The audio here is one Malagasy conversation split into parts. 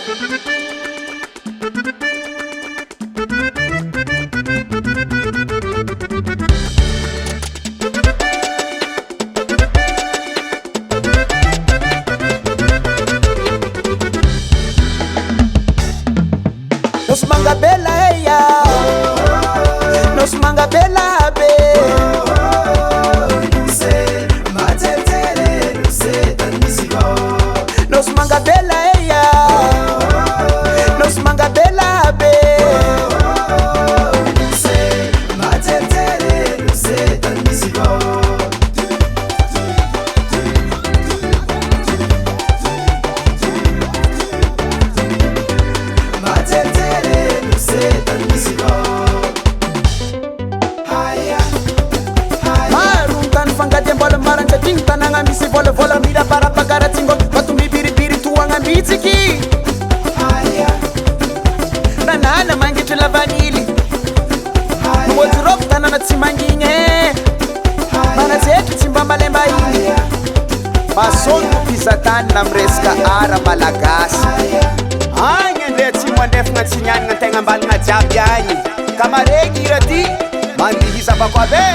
Nos mangabela eya, nos mangabela be. Nos mangabela eya, nos mangabela be. Tananga misi vola vola mira para pagar tingo batu mi biri tuanga mitiki banana mangi tula vanili wardrobe tanana tsimanginge mana zetu tsimba malemba ini masongo pisatani na mreska ara malagasi anya nde tsimwa ndefu nga tsinyani nga tenga mbali nga jabi anyi kamaregi irati mandihisa bakwa be.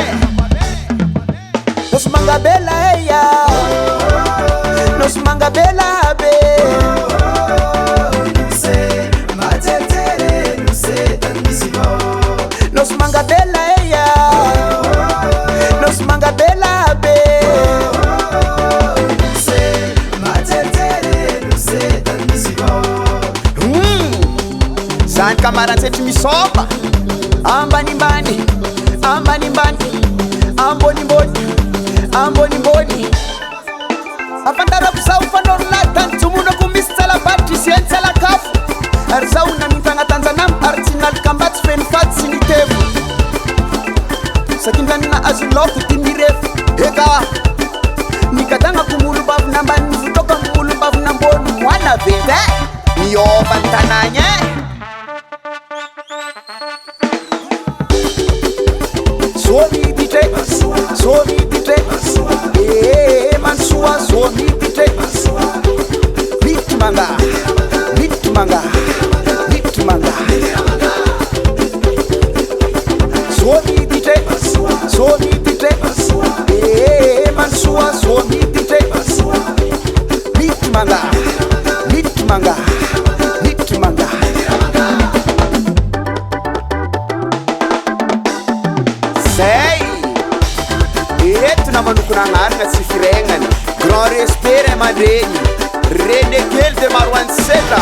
Nos mangabela eya, nos mangabela be. Nos mangabela eya, nos mangabela be. Zany kamarantsety misomba ambanimbany, ambanimbany, ambonimbony, ambonimbony. Afantarako zao fanoro latany jomonako misy tsalabatry izyeny tsalakafu ary zao namitagnatanjanamy ary tsy nalikam-batsy feno faty sy nitevo sakindranina azo loko ty mirefo eka nikadagnako molombavina ambany fotoka molombavina ambony moana vende miova ny tanagny Zomiditre, zomiditre, mansoa zomiditre. Mitmanga, mitmanga, mitmanga. Zomiditre, zomiditre, mansoa zomiditre. Mitmanga, mitmanga, mitmanga. Eto na manokona anarina tsy firegnany grand respect ray aman-dreny renekely de maroany seta